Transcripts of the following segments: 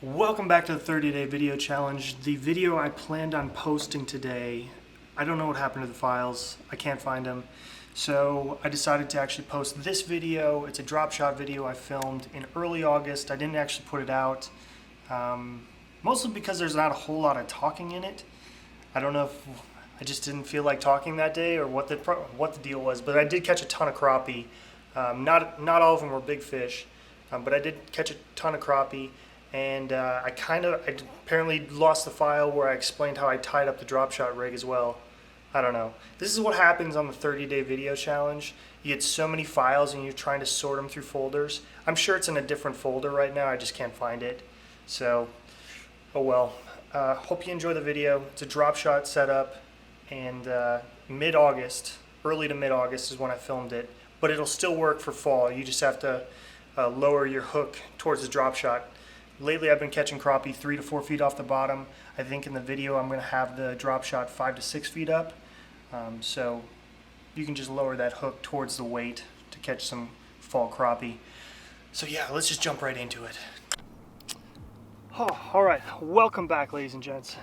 Welcome back to the 30-day video challenge. The video I planned on posting today, I don't know what happened to the files. I can't find them. So I decided to actually post this video. It's a drop shot video I filmed in early August. I didn't actually put it out, mostly because there's not a whole lot of talking in it. I don't know if I just didn't feel like talking that day or what the deal was, but I did catch a ton of crappie. Not all of them were big fish, but I did catch a ton of crappie. And I apparently lost the file where I explained how I tied up the drop shot rig as well. I don't know. This is what happens on the 30-day video challenge. You get so many files and you're trying to sort them through folders. I'm sure it's in a different folder right now. I just can't find it. So, oh well. Hope you enjoy the video. It's a drop shot setup, and mid-August, early to mid-August is when I filmed it. But it'll still work for fall. You just have to lower your hook towards the drop shot. Lately I've been catching crappie 3 to 4 feet off the bottom. I think in the video I'm going to have the drop shot 5 to 6 feet up. So you can just lower that hook towards the weight to catch some fall crappie. So yeah, let's just jump right into it. Oh, alright, welcome back ladies and gents.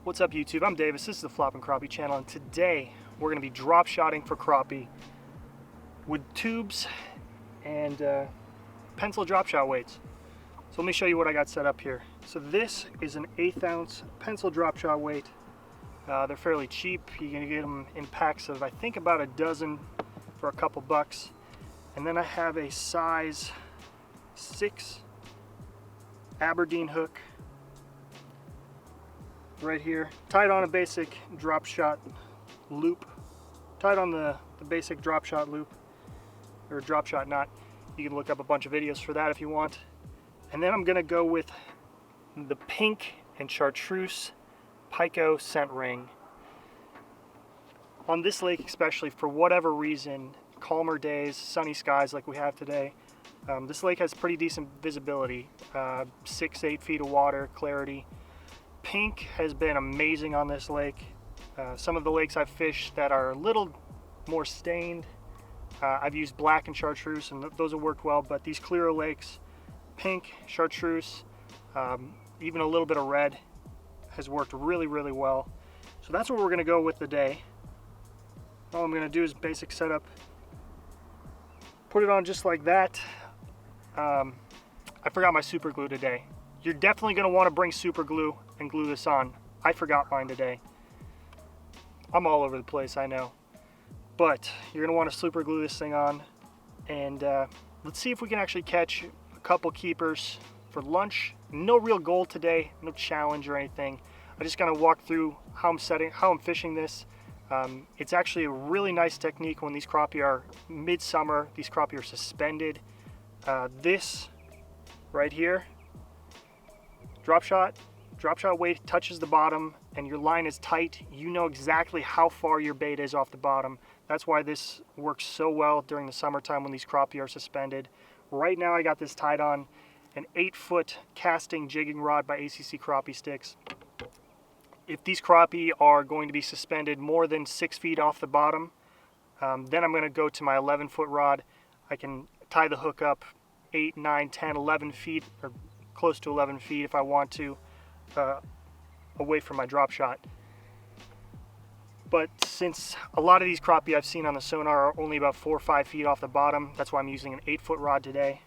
What's up YouTube? I'm Davis, this is the Flopping Crappie channel, and today we're going to be drop shotting for crappie with tubes and pencil drop shot weights. So let me show you what I got set up here. So this is an 1/8 ounce pencil drop shot weight. They're fairly cheap. You can get them in packs of I think about a dozen for a couple bucks. And then I have a size 6 Aberdeen hook right here, tied on a basic drop shot loop, tied on the basic drop shot loop or drop shot knot. You can look up a bunch of videos for that if you want. And then I'm going to go with the pink and chartreuse Pico scent ring. On this lake especially, for whatever reason, calmer days, sunny skies like we have today, this lake has pretty decent visibility, 6-8 feet of water, clarity. Pink has been amazing on this lake. Some of the lakes I've fished that are a little more stained, I've used black and chartreuse, and those have worked well, but these clearer lakes, pink, chartreuse, even a little bit of red has worked really, really well. So that's what we're going to go with today. All I'm going to do is basic setup, put it on just like that. I forgot my super glue today. You're definitely going to want to bring super glue and glue this on. I forgot mine today. I'm all over the place, I know. But you're going to want to super glue this thing on, and let's see if we can actually catch a couple keepers for lunch. No real goal today, no challenge or anything. I'm just going to walk through how I'm fishing this. It's actually a really nice technique when these crappie are midsummer. These crappie are suspended. This right here, drop shot weight touches the bottom and your line is tight. You know exactly how far your bait is off the bottom. That's why this works so well during the summertime when these crappie are suspended. Right now I got this tied on an 8-foot casting jigging rod by ACC Crappie Sticks. If these crappie are going to be suspended more than 6 feet off the bottom, then I'm going to go to my 11-foot rod. I can tie the hook up 8, 9, 10, 11 feet, or close to 11 feet if I want to, away from my drop shot. But since a lot of these crappie I've seen on the sonar are only about 4 or 5 feet off the bottom, that's why I'm using an 8-foot rod today.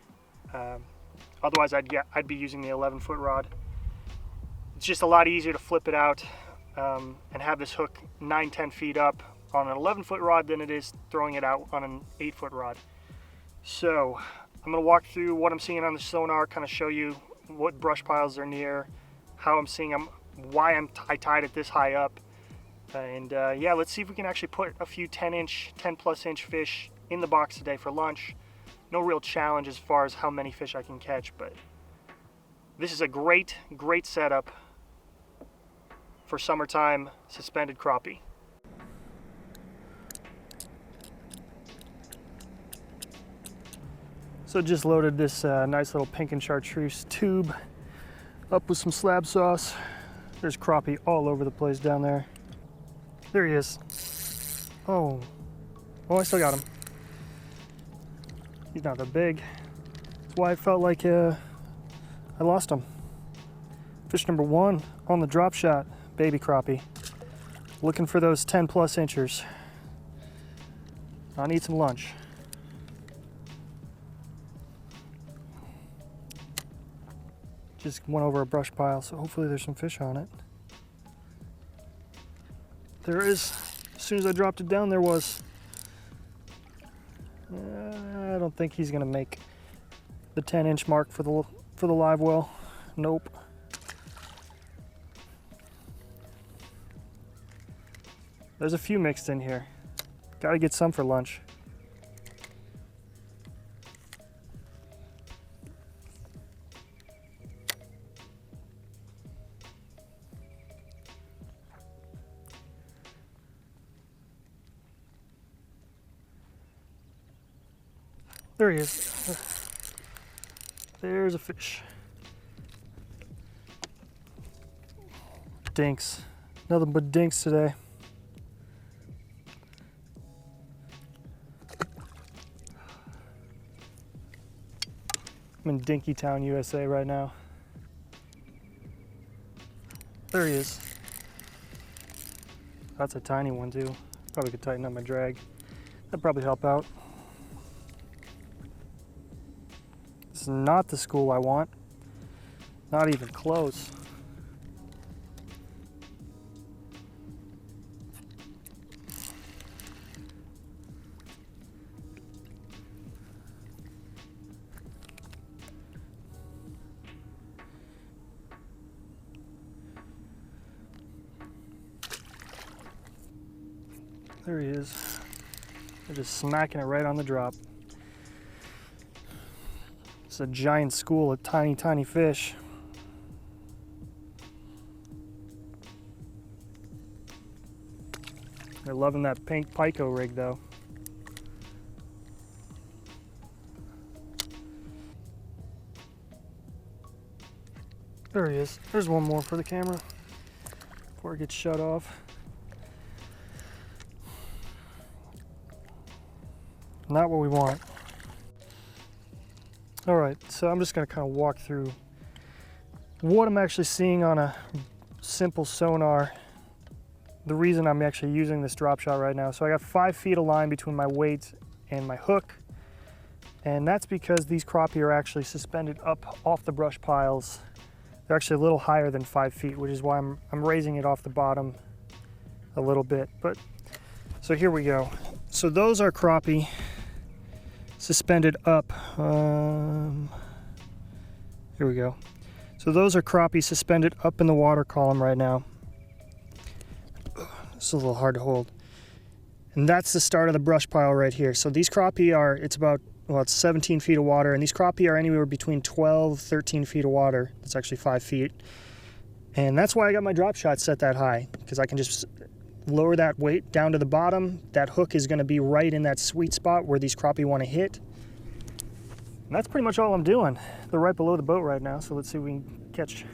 Otherwise I'd be using the 11-foot rod. It's just a lot easier to flip it out and have this hook 9, 10 feet up on an 11-foot rod than it is throwing it out on an 8-foot rod. So I'm going to walk through what I'm seeing on the sonar, kind of show you what brush piles are near, how I'm seeing them, why I tied it this high up. And yeah, let's see if we can actually put a few 10 plus inch fish in the box today for lunch. No real challenge as far as how many fish I can catch, but this is a great setup for summertime suspended crappie. So just loaded this nice little pink and chartreuse tube up with some slab sauce. There's crappie all over the place down there. There he is. Oh, I still got him. He's not that big. That's why I felt like I lost him. Fish number 1 on the drop shot, baby crappie. Looking for those 10 plus inchers. I need some lunch. Just went over a brush pile, so hopefully there's some fish on it. There is. As soon as I dropped it down, there was. I don't think he's gonna make the 10-inch mark for the live well. Nope. There's a few mixed in here. Gotta get some for lunch. There he is. There's a fish. Dinks. Nothing but dinks today. I'm in Dinky Town, USA right now. There he is. That's a tiny one too. Probably could tighten up my drag. That'd probably help out. This is not the school I want. Not even close. There he is. They're just smacking it right on the drop. It's a giant school of tiny, tiny fish. They're loving that pink Pico rig though. There he is. There's one more for the camera before it gets shut off. Not what we want. All right, so I'm just gonna kind of walk through what I'm actually seeing on a simple sonar. The reason I'm actually using this drop shot right now. So I got 5 feet of line between my weight and my hook. And that's because these crappie are actually suspended up off the brush piles. They're actually a little higher than 5 feet, which is why I'm raising it off the bottom a little bit. But so here we go. So those are crappie suspended up. Here we go. So those are crappie suspended up in the water column right now. It's a little hard to hold. And that's the start of the brush pile right here. So these crappie are, it's 17 feet of water, and these crappie are anywhere between 12, 13 feet of water. That's actually 5 feet. And that's why I got my drop shot set that high, because I can just lower that weight down to the bottom. That hook is going to be right in that sweet spot where these crappie want to hit. And that's pretty much all I'm doing. They're right below the boat right now, so let's see if we can catch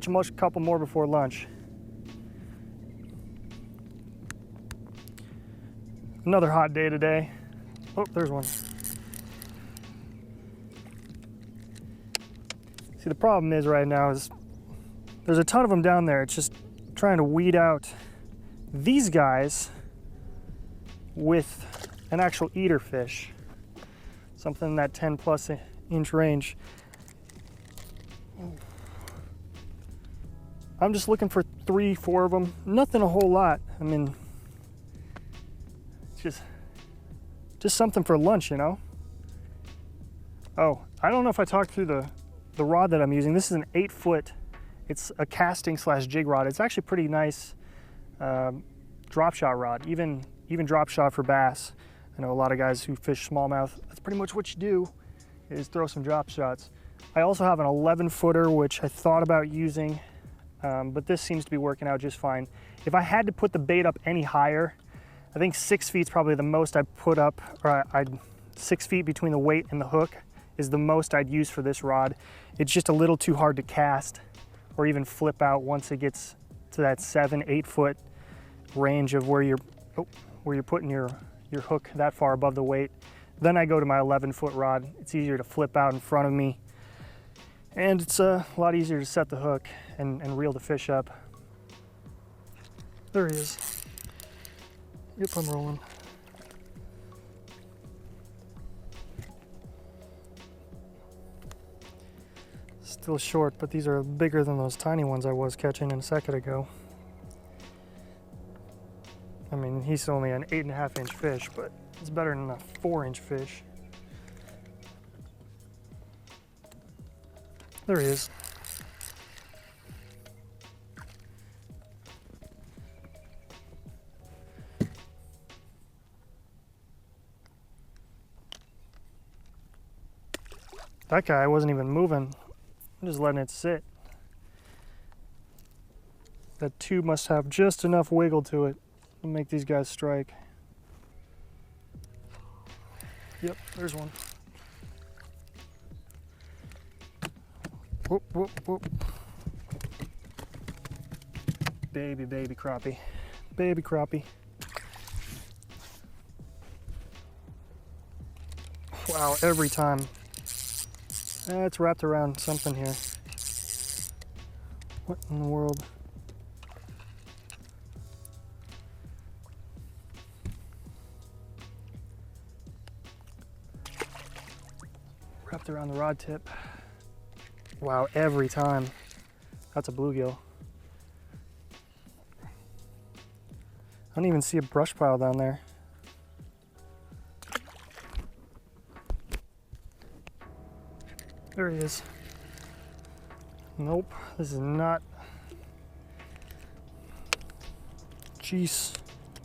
a couple more before lunch. Another hot day today. Oh, there's one. See, the problem is right now is there's a ton of them down there. It's just trying to weed out these guys with an actual eater fish, something in that 10 plus inch range. I'm just looking for 3, 4 of them, nothing a whole lot. I mean, it's just something for lunch, you know. Oh, I don't know if I talked through the rod that I'm using. This is an 8-foot, it's a casting / jig rod. It's actually pretty nice. Drop shot rod, even drop shot for bass. I know a lot of guys who fish smallmouth, that's pretty much what you do, is throw some drop shots. I also have an 11-footer, which I thought about using, but this seems to be working out just fine. If I had to put the bait up any higher, I think 6 feet is probably the most I'd put up, or 6 feet between the weight and the hook is the most I'd use for this rod. It's just a little too hard to cast or even flip out once it gets to that 7, 8 foot range of where you're putting your hook that far above the weight. Then I go to my 11-foot rod. It's easier to flip out in front of me And it's a lot easier to set the hook and reel the fish up. There he is. Yep, I'm rolling. Still short, but these are bigger than those tiny ones I was catching a second ago. I mean, he's only an 8.5 inch fish, but it's better than a 4-inch fish. There he is. That guy wasn't even moving. I'm just letting it sit. That tube must have just enough wiggle to it to make these guys strike. Yep, there's one. Whoop, whoop, whoop. Baby crappie. Baby crappie. Wow, every time. It's wrapped around something here. What in the world? Wrapped around the rod tip. Wow, every time. That's a bluegill. I don't even see a brush pile down there. There he is. Nope, this is not. Jeez,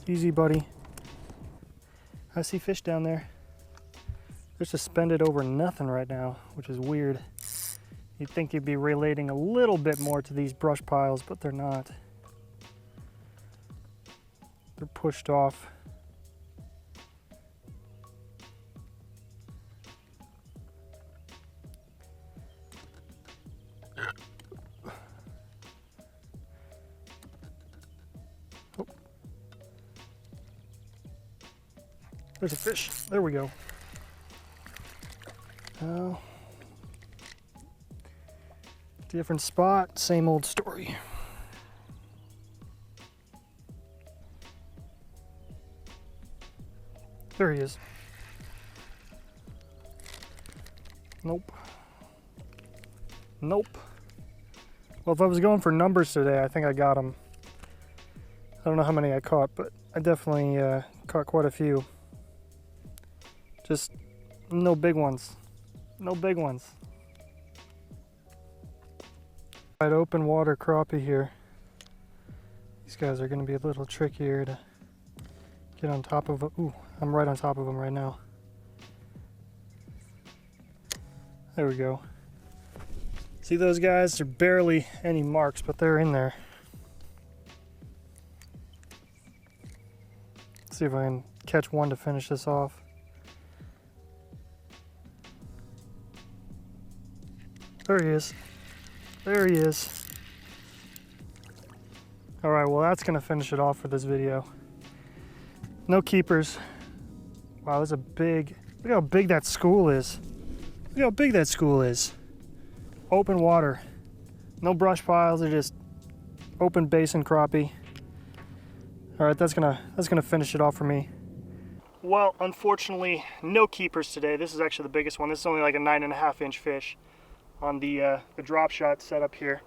easy buddy. I see fish down there. They're suspended over nothing right now, which is weird. You'd think you'd be relating a little bit more to these brush piles, but they're not. They're pushed off. Oh. There's a fish. There we go. Different spot, same old story. There he is. Nope. Nope. Well, if I was going for numbers today, I think I got them. I don't know how many I caught, but I definitely caught quite a few. Just no big ones. No big ones. Right, open water crappie here. These guys are going to be a little trickier to get on top of. Ooh, I'm right on top of them right now. There we go. See those guys? They're barely any marks, but they're in there. Let's see if I can catch one to finish this off. There he is. There he is. All right, well, that's gonna finish it off for this video. No keepers. Wow, that's a big, look how big that school is. Look how big that school is. Open water. No brush piles, they're just open basin crappie. All right, that's gonna finish it off for me. Well, unfortunately, no keepers today. This is actually the biggest one. This is only like a 9.5 inch fish on the drop shot setup here.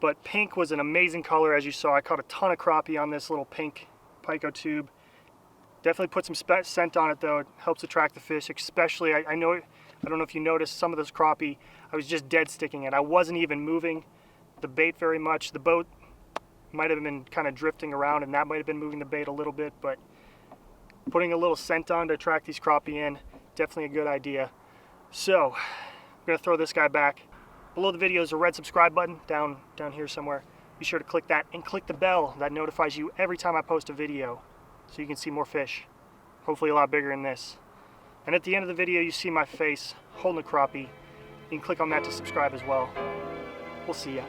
But pink was an amazing color, as you saw. I caught a ton of crappie on this little pink Pico tube. Definitely put some scent on it though. It helps attract the fish, especially, I don't know if you noticed some of this crappie, I was just dead sticking it. I wasn't even moving the bait very much. The boat might have been kind of drifting around and that might have been moving the bait a little bit, but putting a little scent on to attract these crappie in, definitely a good idea. So, I'm gonna throw this guy back. Below the video is a red subscribe button down here somewhere. Be sure to click that and click the bell that notifies you every time I post a video so you can see more fish. Hopefully a lot bigger than this. And at the end of the video you see my face holding a crappie. You can click on that to subscribe as well. We'll see ya.